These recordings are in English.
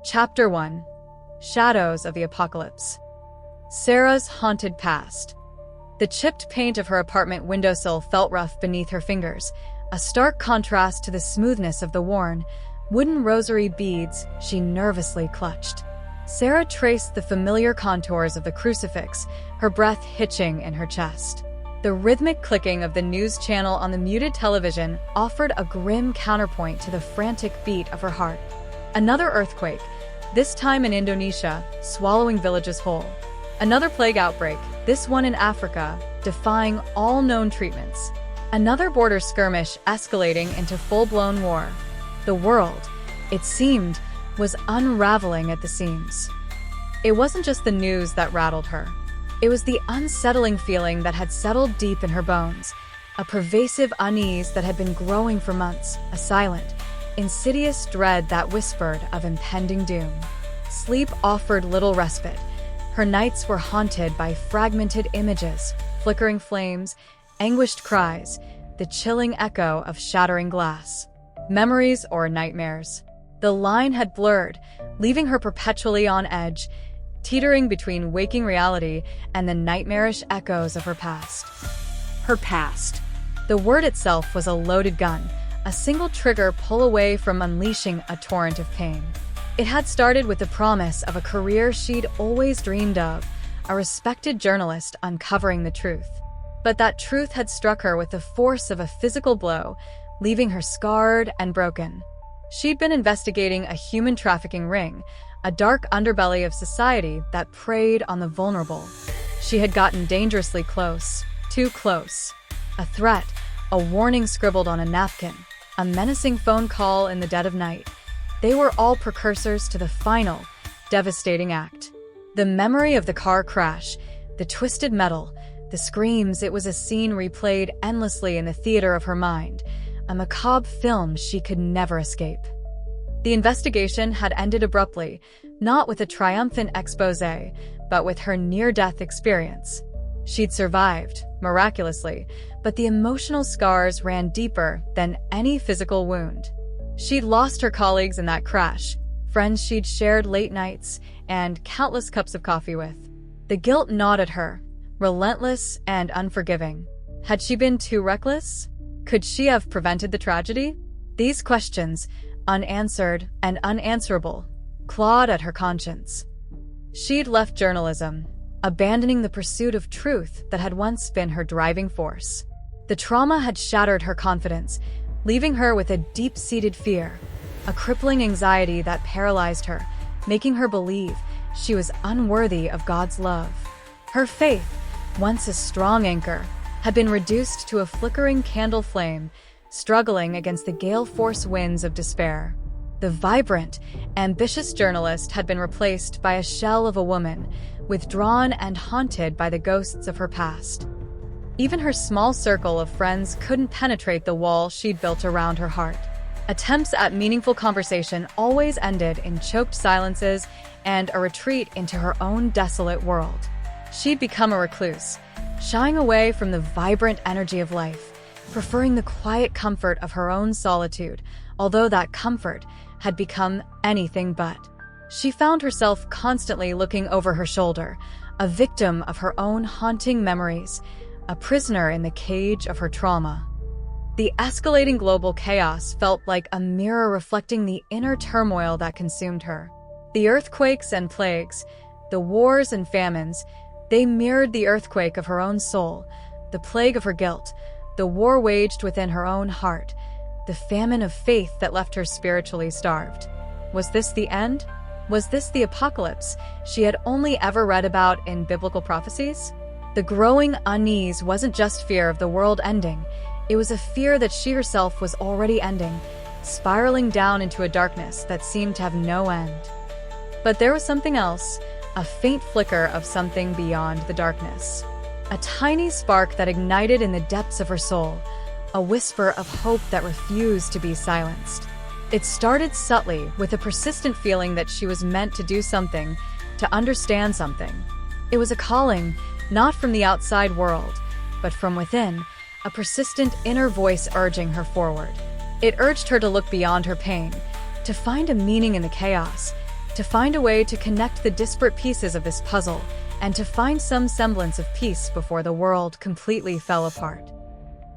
Chapter 1. Shadows of the Apocalypse. Sarah's haunted past. The chipped paint of her apartment windowsill felt rough beneath her fingers, a stark contrast to the smoothness of the worn, wooden rosary beads she nervously clutched. Sarah traced the familiar contours of the crucifix, her breath hitching in her chest. The rhythmic clicking of the news channel on the muted television offered a grim counterpoint to the frantic beat of her heart. Another earthquake, this time in Indonesia, swallowing villages whole. Another plague outbreak, this one in Africa, defying all known treatments. Another border skirmish escalating into full-blown war. The world, it seemed, was unraveling at the seams. It wasn't just the news that rattled her. It was the unsettling feeling that had settled deep in her bones, a pervasive unease that had been growing for months, a silent, insidious dread that whispered of impending doom. Sleep offered little respite. Her nights were haunted by fragmented images, flickering flames, anguished cries, the chilling echo of shattering glass. Memories or nightmares. The line had blurred, leaving her perpetually on edge, teetering between waking reality and the nightmarish echoes of her past. Her past. The word itself was a loaded gun, a single trigger pull away from unleashing a torrent of pain. It had started with the promise of a career she'd always dreamed of, a respected journalist uncovering the truth. But that truth had struck her with the force of a physical blow, leaving her scarred and broken. She'd been investigating a human trafficking ring, a dark underbelly of society that preyed on the vulnerable. She had gotten dangerously close, too close. A threat, a warning scribbled on a napkin, a menacing phone call in the dead of night. They were all precursors to the final, devastating act. The memory of the car crash, the twisted metal, the screams, it was a scene replayed endlessly in the theater of her mind, a macabre film she could never escape. The investigation had ended abruptly, not with a triumphant exposé, but with her near-death experience. She'd survived, miraculously, but the emotional scars ran deeper than any physical wound. She'd lost her colleagues in that crash, friends she'd shared late nights, and countless cups of coffee with. The guilt gnawed at her, relentless and unforgiving. Had she been too reckless? Could she have prevented the tragedy? These questions, unanswered and unanswerable, clawed at her conscience. She'd left journalism, abandoning the pursuit of truth that had once been her driving force. The trauma had shattered her confidence, leaving her with a deep-seated fear, a crippling anxiety that paralyzed her, making her believe she was unworthy of God's love. Her faith, once a strong anchor, had been reduced to a flickering candle flame, struggling against the gale-force winds of despair. The vibrant, ambitious journalist had been replaced by a shell of a woman, withdrawn and haunted by the ghosts of her past. Even her small circle of friends couldn't penetrate the wall she'd built around her heart. Attempts at meaningful conversation always ended in choked silences and a retreat into her own desolate world. She'd become a recluse, shying away from the vibrant energy of life, preferring the quiet comfort of her own solitude, although that comfort had become anything but. She found herself constantly looking over her shoulder, a victim of her own haunting memories, a prisoner in the cage of her trauma. The escalating global chaos felt like a mirror reflecting the inner turmoil that consumed her. The earthquakes and plagues, the wars and famines, they mirrored the earthquake of her own soul, the plague of her guilt, the war waged within her own heart, the famine of faith that left her spiritually starved. Was this the end? Was this the apocalypse she had only ever read about in biblical prophecies? The growing unease wasn't just fear of the world ending, it was a fear that she herself was already ending, spiraling down into a darkness that seemed to have no end. But there was something else, a faint flicker of something beyond the darkness. A tiny spark that ignited in the depths of her soul, a whisper of hope that refused to be silenced. It started subtly with a persistent feeling that she was meant to do something, to understand something. It was a calling, not from the outside world, but from within, a persistent inner voice urging her forward. It urged her to look beyond her pain, to find a meaning in the chaos, to find a way to connect the disparate pieces of this puzzle and to find some semblance of peace before the world completely fell apart.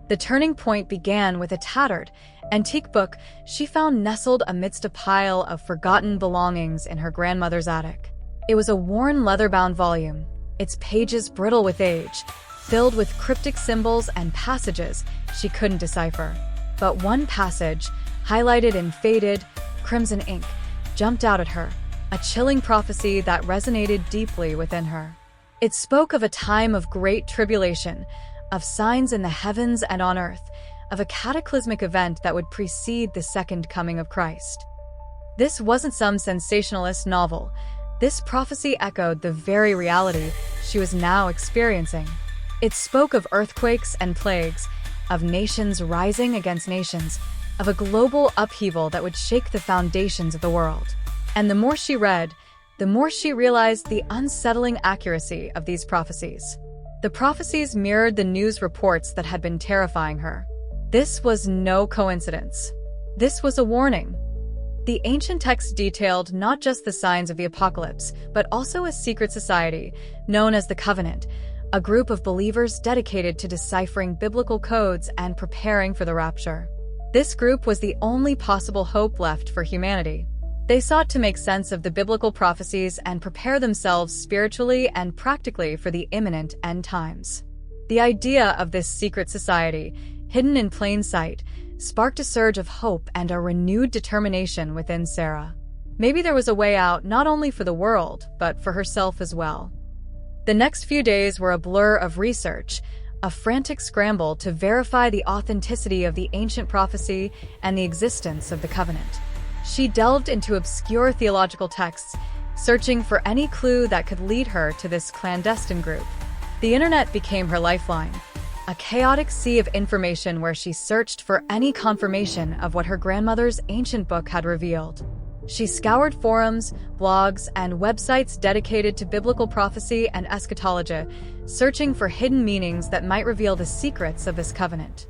The turning point began with a tattered, antique book she found nestled amidst a pile of forgotten belongings in her grandmother's attic. It was a worn leather-bound volume, its pages brittle with age, filled with cryptic symbols and passages she couldn't decipher. But one passage, highlighted in faded, crimson ink, jumped out at her, a chilling prophecy that resonated deeply within her. It spoke of a time of great tribulation, of signs in the heavens and on earth, of a cataclysmic event that would precede the second coming of Christ. This wasn't some sensationalist novel. This prophecy echoed the very reality she was now experiencing. It spoke of earthquakes and plagues, of nations rising against nations, of a global upheaval that would shake the foundations of the world. And the more she read, the more she realized the unsettling accuracy of these prophecies. The prophecies mirrored the news reports that had been terrifying her. This was no coincidence. This was a warning. The ancient texts detailed not just the signs of the apocalypse, but also a secret society known as the Covenant, a group of believers dedicated to deciphering biblical codes and preparing for the rapture. This group was the only possible hope left for humanity. They sought to make sense of the biblical prophecies and prepare themselves spiritually and practically for the imminent end times. The idea of this secret society, hidden in plain sight, sparked a surge of hope and a renewed determination within Sarah. Maybe there was a way out not only for the world, but for herself as well. The next few days were a blur of research, a frantic scramble to verify the authenticity of the ancient prophecy and the existence of the covenant. She delved into obscure theological texts, searching for any clue that could lead her to this clandestine group. The internet became her lifeline, a chaotic sea of information where she searched for any confirmation of what her grandmother's ancient book had revealed. She scoured forums, blogs, and websites dedicated to biblical prophecy and eschatology, searching for hidden meanings that might reveal the secrets of this covenant.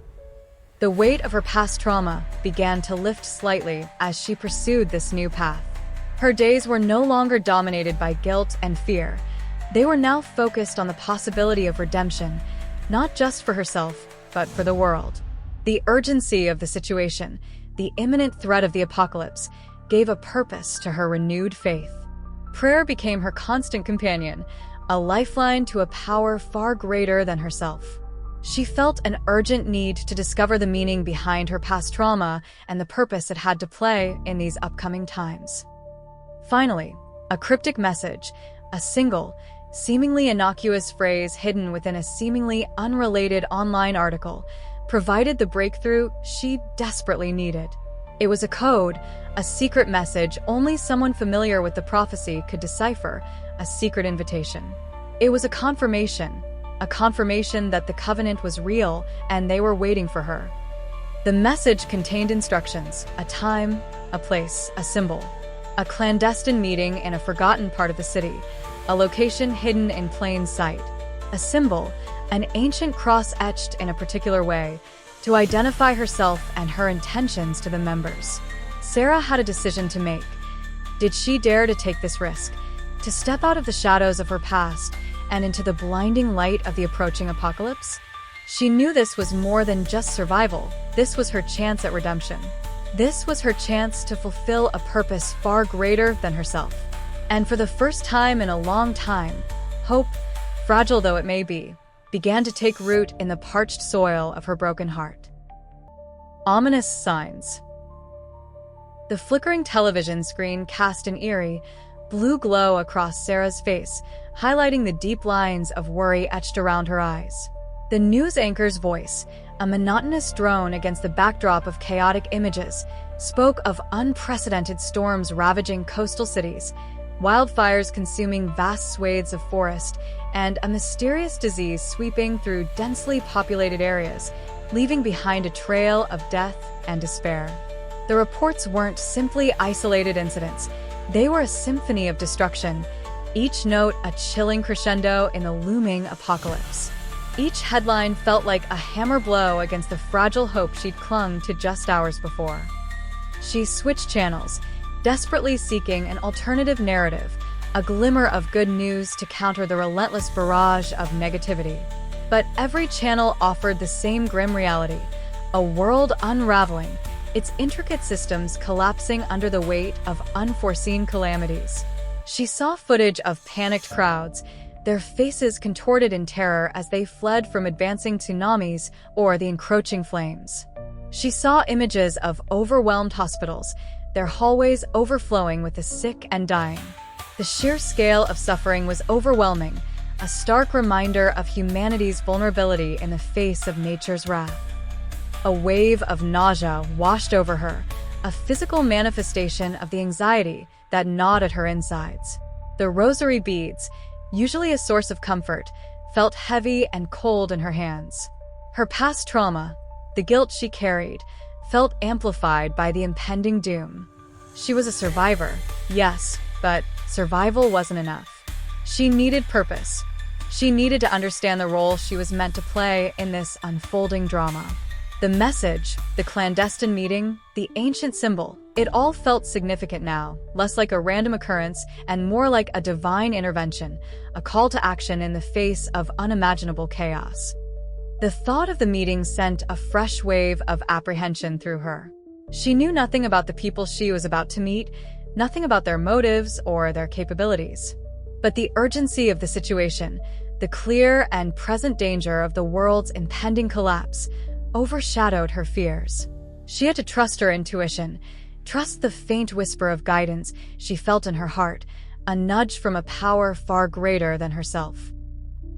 The weight of her past trauma began to lift slightly as she pursued this new path. Her days were no longer dominated by guilt and fear. They were now focused on the possibility of redemption, not just for herself, but for the world. The urgency of the situation, the imminent threat of the apocalypse, gave a purpose to her renewed faith. Prayer became her constant companion, a lifeline to a power far greater than herself. She felt an urgent need to discover the meaning behind her past trauma and the purpose it had to play in these upcoming times. Finally, a cryptic message, a single, seemingly innocuous phrase hidden within a seemingly unrelated online article, provided the breakthrough she desperately needed. It was a code, a secret message only someone familiar with the prophecy could decipher, a secret invitation. It was a confirmation that the covenant was real and they were waiting for her. The message contained instructions, a time, a place, a symbol, a clandestine meeting in a forgotten part of the city, a location hidden in plain sight, a symbol, an ancient cross etched in a particular way, to identify herself and her intentions to the members. Sarah had a decision to make. Did she dare to take this risk, to step out of the shadows of her past and into the blinding light of the approaching apocalypse? She knew this was more than just survival. This was her chance at redemption. This was her chance to fulfill a purpose far greater than herself. And for the first time in a long time, hope, fragile though it may be, began to take root in the parched soil of her broken heart. Ominous signs. The flickering television screen cast an eerie, blue glow across Sarah's face, highlighting the deep lines of worry etched around her eyes. The news anchor's voice, a monotonous drone against the backdrop of chaotic images, spoke of unprecedented storms ravaging coastal cities, wildfires consuming vast swathes of forest, and a mysterious disease sweeping through densely populated areas, leaving behind a trail of death and despair. The reports weren't simply isolated incidents. They were a symphony of destruction, each note a chilling crescendo in the looming apocalypse. Each headline felt like a hammer blow against the fragile hope she'd clung to just hours before. She switched channels, desperately seeking an alternative narrative, a glimmer of good news to counter the relentless barrage of negativity. But every channel offered the same grim reality, a world unraveling, its intricate systems collapsing under the weight of unforeseen calamities. She saw footage of panicked crowds, their faces contorted in terror as they fled from advancing tsunamis or the encroaching flames. She saw images of overwhelmed hospitals, their hallways overflowing with the sick and dying. The sheer scale of suffering was overwhelming, a stark reminder of humanity's vulnerability in the face of nature's wrath. A wave of nausea washed over her, a physical manifestation of the anxiety that gnawed at her insides. The rosary beads, usually a source of comfort, felt heavy and cold in her hands. Her past trauma, the guilt she carried, felt amplified by the impending doom. She was a survivor, yes, but survival wasn't enough. She needed purpose. She needed to understand the role she was meant to play in this unfolding drama. The message, the clandestine meeting, the ancient symbol, it all felt significant now, less like a random occurrence and more like a divine intervention, a call to action in the face of unimaginable chaos. The thought of the meeting sent a fresh wave of apprehension through her. She knew nothing about the people she was about to meet, nothing about their motives or their capabilities. But the urgency of the situation, the clear and present danger of the world's impending collapse, overshadowed her fears. She had to trust her intuition, trust the faint whisper of guidance she felt in her heart, a nudge from a power far greater than herself.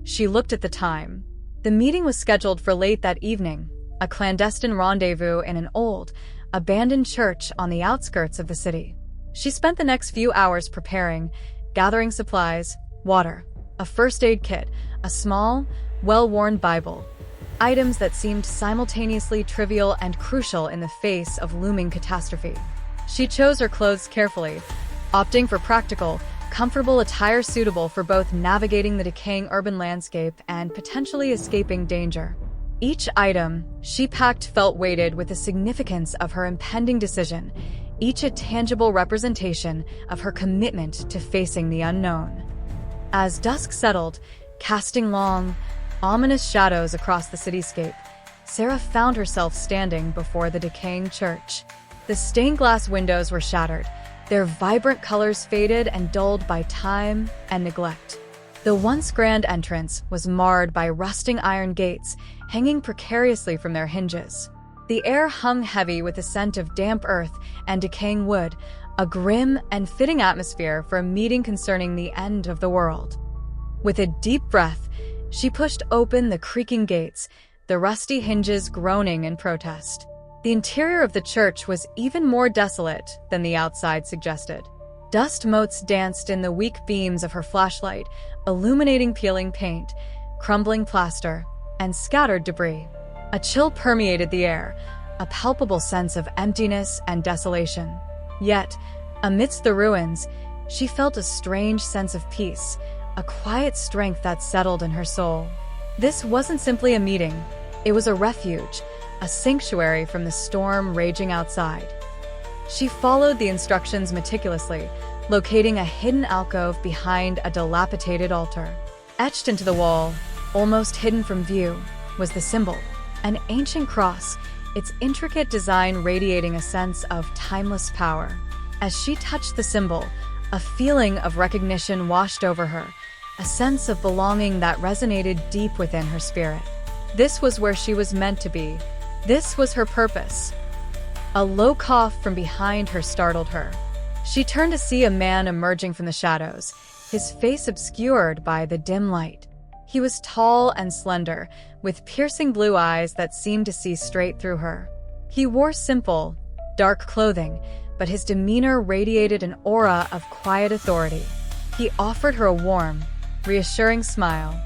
She looked at the time. The meeting was scheduled for late that evening, a clandestine rendezvous in an old, abandoned church on the outskirts of the city. She spent the next few hours preparing, gathering supplies, water, a first aid kit, a small, well-worn Bible, items that seemed simultaneously trivial and crucial in the face of looming catastrophe. She chose her clothes carefully, opting for practical, comfortable attire suitable for both navigating the decaying urban landscape and potentially escaping danger. Each item she packed felt weighted with the significance of her impending decision, each a tangible representation of her commitment to facing the unknown. As dusk settled, casting long, ominous shadows across the cityscape, Sarah found herself standing before the decaying church. The stained glass windows were shattered, their vibrant colors faded and dulled by time and neglect. The once grand entrance was marred by rusting iron gates hanging precariously from their hinges. The air hung heavy with the scent of damp earth and decaying wood, a grim and fitting atmosphere for a meeting concerning the end of the world. With a deep breath, she pushed open the creaking gates, the rusty hinges groaning in protest. The interior of the church was even more desolate than the outside suggested. Dust motes danced in the weak beams of her flashlight, illuminating peeling paint, crumbling plaster, and scattered debris. A chill permeated the air, a palpable sense of emptiness and desolation. Yet, amidst the ruins, she felt a strange sense of peace, a quiet strength that settled in her soul. This wasn't simply a meeting, it was a refuge, a sanctuary from the storm raging outside. She followed the instructions meticulously, locating a hidden alcove behind a dilapidated altar. Etched into the wall, almost hidden from view, was the symbol, an ancient cross, its intricate design radiating a sense of timeless power. As she touched the symbol, a feeling of recognition washed over her, a sense of belonging that resonated deep within her spirit. This was where she was meant to be. This was her purpose. A low cough from behind her startled her. She turned to see a man emerging from the shadows, his face obscured by the dim light. He was tall and slender, with piercing blue eyes that seemed to see straight through her. He wore simple, dark clothing, but his demeanor radiated an aura of quiet authority. He offered her a warm, reassuring smile.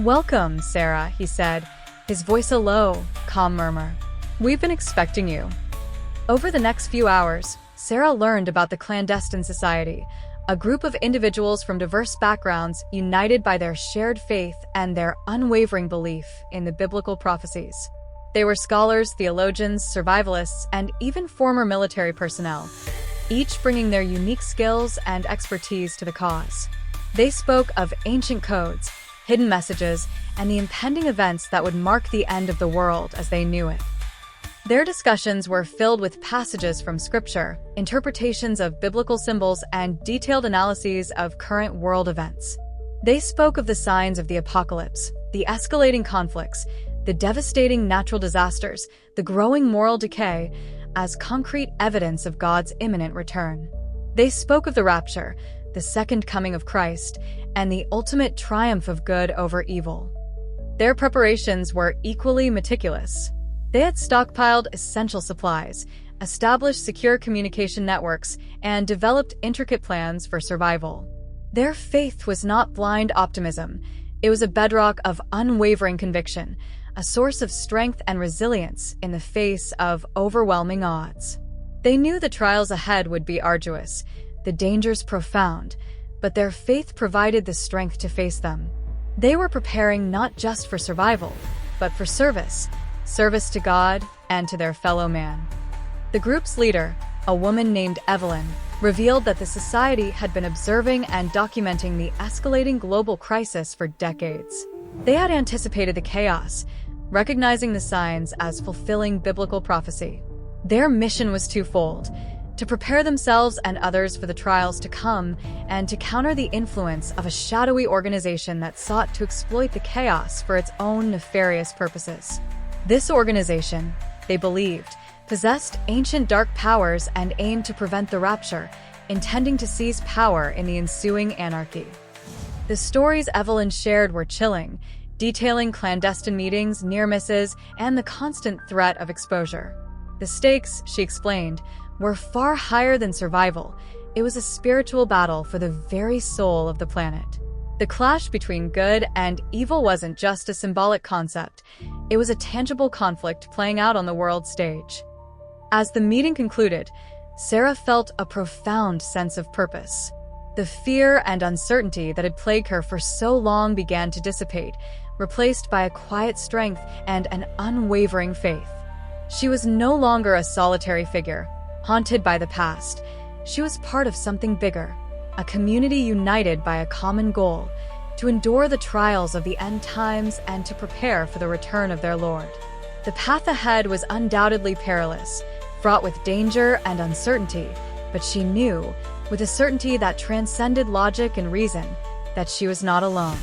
"Welcome, Sarah," he said, his voice a low, calm murmur. "We've been expecting you." Over the next few hours, Sarah learned about the clandestine society, a group of individuals from diverse backgrounds united by their shared faith and their unwavering belief in the biblical prophecies. They were scholars, theologians, survivalists, and even former military personnel, each bringing their unique skills and expertise to the cause. They spoke of ancient codes, hidden messages, and the impending events that would mark the end of the world as they knew it. Their discussions were filled with passages from scripture, interpretations of biblical symbols, and detailed analyses of current world events. They spoke of the signs of the apocalypse, the escalating conflicts, the devastating natural disasters, the growing moral decay, as concrete evidence of God's imminent return. They spoke of the rapture, the second coming of Christ, and the ultimate triumph of good over evil. Their preparations were equally meticulous. They had stockpiled essential supplies, established secure communication networks, and developed intricate plans for survival. Their faith was not blind optimism. It was a bedrock of unwavering conviction, a source of strength and resilience in the face of overwhelming odds. They knew the trials ahead would be arduous, the dangers profound, but their faith provided the strength to face them. They were preparing not just for survival, but for service to God and to their fellow man. The group's leader, a woman named Evelyn, revealed that the society had been observing and documenting the escalating global crisis for decades. They had anticipated the chaos, recognizing the signs as fulfilling biblical prophecy. Their mission was twofold: to prepare themselves and others for the trials to come, and to counter the influence of a shadowy organization that sought to exploit the chaos for its own nefarious purposes. This organization, they believed, possessed ancient dark powers and aimed to prevent the rapture, intending to seize power in the ensuing anarchy. The stories Evelyn shared were chilling, detailing clandestine meetings, near misses, and the constant threat of exposure. The stakes, she explained, were far higher than survival. It was a spiritual battle for the very soul of the planet. The clash between good and evil wasn't just a symbolic concept. It was a tangible conflict playing out on the world stage. As the meeting concluded, Sarah felt a profound sense of purpose. The fear and uncertainty that had plagued her for so long began to dissipate, replaced by a quiet strength and an unwavering faith. She was no longer a solitary figure, haunted by the past. She was part of something bigger, a community united by a common goal: to endure the trials of the end times and to prepare for the return of their Lord. The path ahead was undoubtedly perilous, fraught with danger and uncertainty, but she knew, with a certainty that transcended logic and reason, that she was not alone.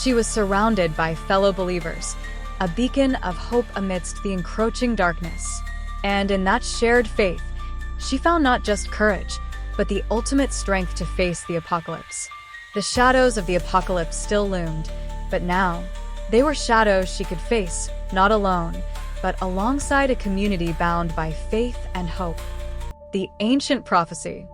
She was surrounded by fellow believers, a beacon of hope amidst the encroaching darkness. And in that shared faith, she found not just courage, but the ultimate strength to face the apocalypse. The shadows of the apocalypse still loomed, but now, they were shadows she could face, not alone, but alongside a community bound by faith and hope. The ancient prophecy.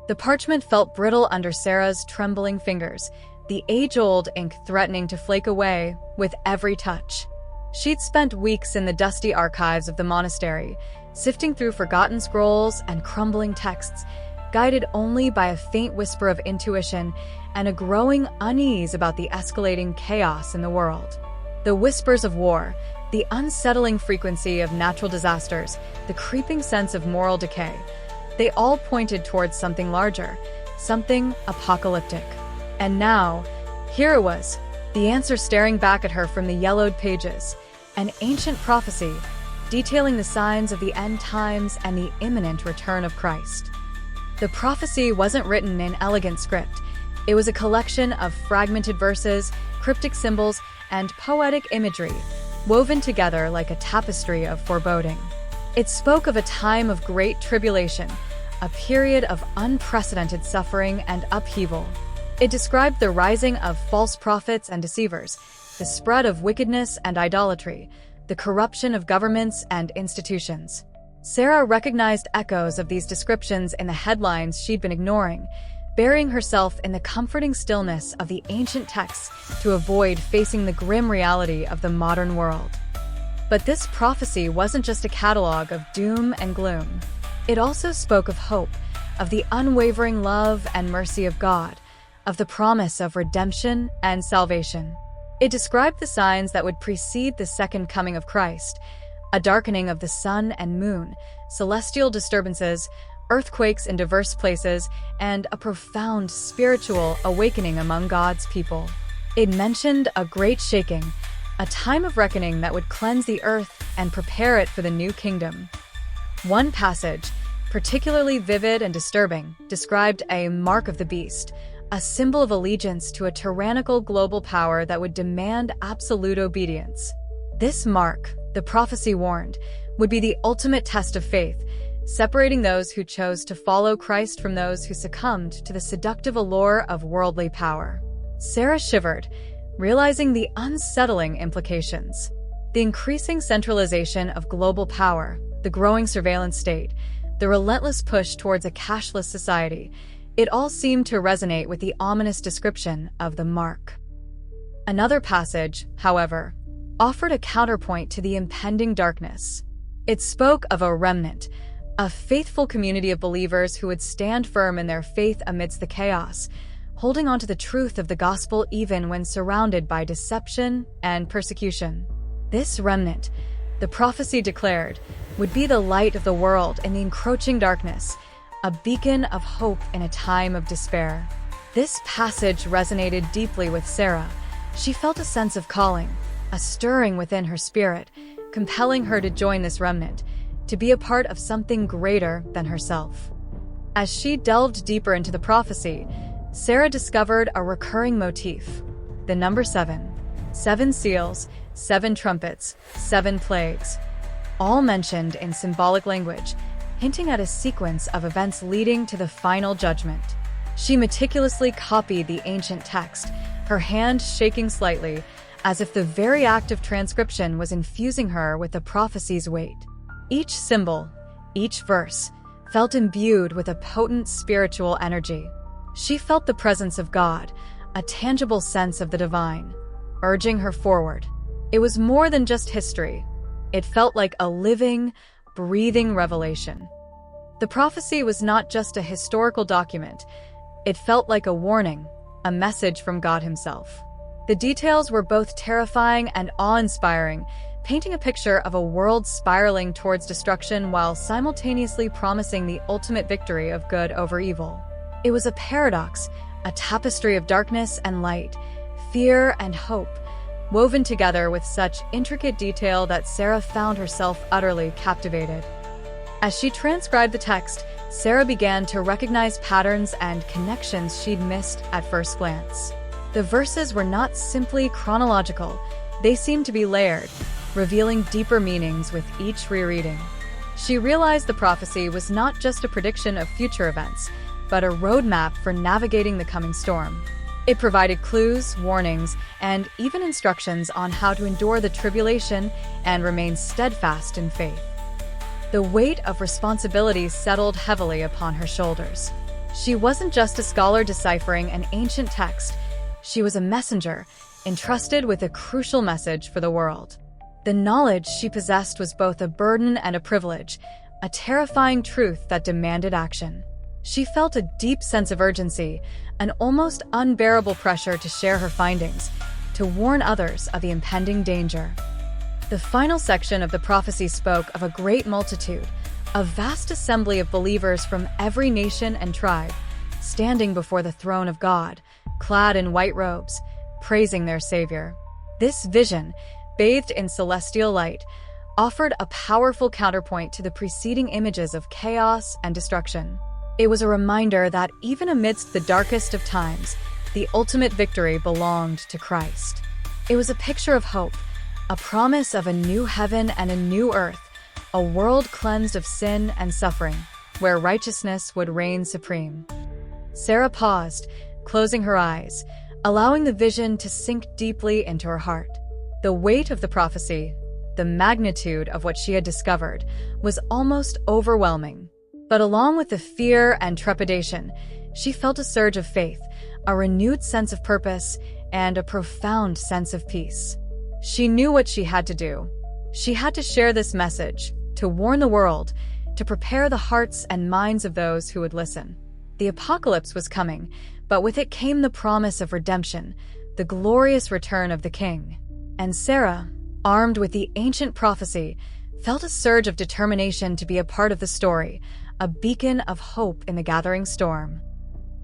The parchment felt brittle under Sarah's trembling fingers, the age-old ink threatening to flake away with every touch. She'd spent weeks in the dusty archives of the monastery, sifting through forgotten scrolls and crumbling texts, guided only by a faint whisper of intuition and a growing unease about the escalating chaos in the world. The whispers of war, the unsettling frequency of natural disasters, the creeping sense of moral decay, they all pointed towards something larger, something apocalyptic. And now, here it was, the answer staring back at her from the yellowed pages, an ancient prophecy detailing the signs of the end times and the imminent return of Christ. The prophecy wasn't written in elegant script. It was a collection of fragmented verses, cryptic symbols, and poetic imagery, woven together like a tapestry of foreboding. It spoke of a time of great tribulation, a period of unprecedented suffering and upheaval. It described the rising of false prophets and deceivers, the spread of wickedness and idolatry, the corruption of governments and institutions. Sarah recognized echoes of these descriptions in the headlines she'd been ignoring, burying herself in the comforting stillness of the ancient texts to avoid facing the grim reality of the modern world. But this prophecy wasn't just a catalog of doom and gloom. It also spoke of hope, of the unwavering love and mercy of God, of the promise of redemption and salvation. It described the signs that would precede the second coming of Christ: a darkening of the sun and moon, celestial disturbances, earthquakes in diverse places, and a profound spiritual awakening among God's people. It mentioned a great shaking, a time of reckoning that would cleanse the earth and prepare it for the new kingdom. One passage, particularly vivid and disturbing, described a mark of the beast, a symbol of allegiance to a tyrannical global power that would demand absolute obedience. This mark, the prophecy warned, would be the ultimate test of faith, separating those who chose to follow Christ from those who succumbed to the seductive allure of worldly power. Sarah shivered, realizing the unsettling implications. The increasing centralization of global power, the growing surveillance state, the relentless push towards a cashless society, it all seemed to resonate with the ominous description of the mark. Another passage, however, offered a counterpoint to the impending darkness. It spoke of a remnant, a faithful community of believers who would stand firm in their faith amidst the chaos, holding on to the truth of the gospel even when surrounded by deception and persecution. This remnant, the prophecy declared, would be the light of the world in the encroaching darkness, a beacon of hope in a time of despair. This passage resonated deeply with Sarah. She felt a sense of calling, a stirring within her spirit, compelling her to join this remnant, to be a part of something greater than herself. As she delved deeper into the prophecy, Sarah discovered a recurring motif: the number 7. 7 seals, 7 trumpets, 7 plagues, all mentioned in symbolic language, hinting at a sequence of events leading to the final judgment. She meticulously copied the ancient text, her hand shaking slightly, as if the very act of transcription was infusing her with the prophecy's weight. Each symbol, each verse, felt imbued with a potent spiritual energy. She felt the presence of God, a tangible sense of the divine, urging her forward. It was more than just history. It felt like a living, breathing revelation. The prophecy was not just a historical document. It felt like a warning, a message from God himself. The details were both terrifying and awe-inspiring, painting a picture of a world spiraling towards destruction while simultaneously promising the ultimate victory of good over evil. It was a paradox, a tapestry of darkness and light, fear and hope, woven together with such intricate detail that Sarah found herself utterly captivated. As she transcribed the text, Sarah began to recognize patterns and connections she'd missed at first glance. The verses were not simply chronological, they seemed to be layered, revealing deeper meanings with each rereading. She realized the prophecy was not just a prediction of future events, but a roadmap for navigating the coming storm. It provided clues, warnings, and even instructions on how to endure the tribulation and remain steadfast in faith. The weight of responsibility settled heavily upon her shoulders. She wasn't just a scholar deciphering an ancient text, she was a messenger, entrusted with a crucial message for the world. The knowledge she possessed was both a burden and a privilege, a terrifying truth that demanded action. She felt a deep sense of urgency, an almost unbearable pressure to share her findings, to warn others of the impending danger. The final section of the prophecy spoke of a great multitude, a vast assembly of believers from every nation and tribe, standing before the throne of God, clad in white robes, praising their Savior. This vision, bathed in celestial light, offered a powerful counterpoint to the preceding images of chaos and destruction. It was a reminder that even amidst the darkest of times, the ultimate victory belonged to Christ. It was a picture of hope, a promise of a new heaven and a new earth, a world cleansed of sin and suffering, where righteousness would reign supreme. Sarah paused, closing her eyes, allowing the vision to sink deeply into her heart. The weight of the prophecy, the magnitude of what she had discovered, was almost overwhelming. But along with the fear and trepidation, she felt a surge of faith, a renewed sense of purpose, and a profound sense of peace. She knew what she had to do. She had to share this message, to warn the world, to prepare the hearts and minds of those who would listen. The apocalypse was coming, but with it came the promise of redemption, the glorious return of the King. And Sarah, armed with the ancient prophecy, felt a surge of determination to be a part of the story, a beacon of hope in the gathering storm.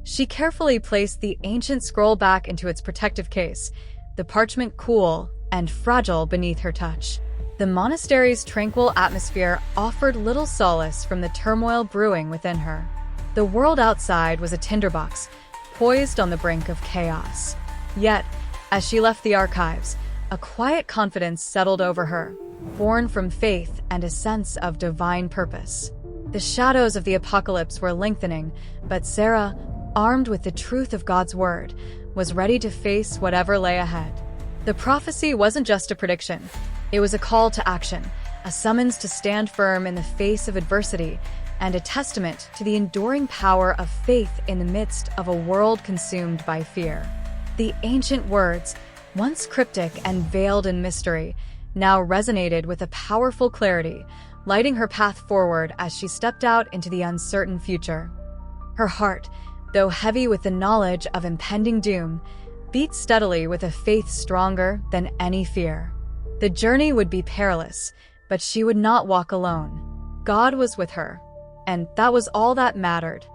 She carefully placed the ancient scroll back into its protective case, the parchment cool and fragile beneath her touch. The monastery's tranquil atmosphere offered little solace from the turmoil brewing within her. The world outside was a tinderbox, poised on the brink of chaos. Yet, as she left the archives, a quiet confidence settled over her, born from faith and a sense of divine purpose. The shadows of the apocalypse were lengthening, but Sarah, armed with the truth of God's word, was ready to face whatever lay ahead. The prophecy wasn't just a prediction. It was a call to action, a summons to stand firm in the face of adversity, and a testament to the enduring power of faith in the midst of a world consumed by fear. The ancient words, once cryptic and veiled in mystery, now resonated with a powerful clarity, lighting her path forward as she stepped out into the uncertain future. Her heart, though heavy with the knowledge of impending doom, beat steadily with a faith stronger than any fear. The journey would be perilous, but she would not walk alone. God was with her, and that was all that mattered.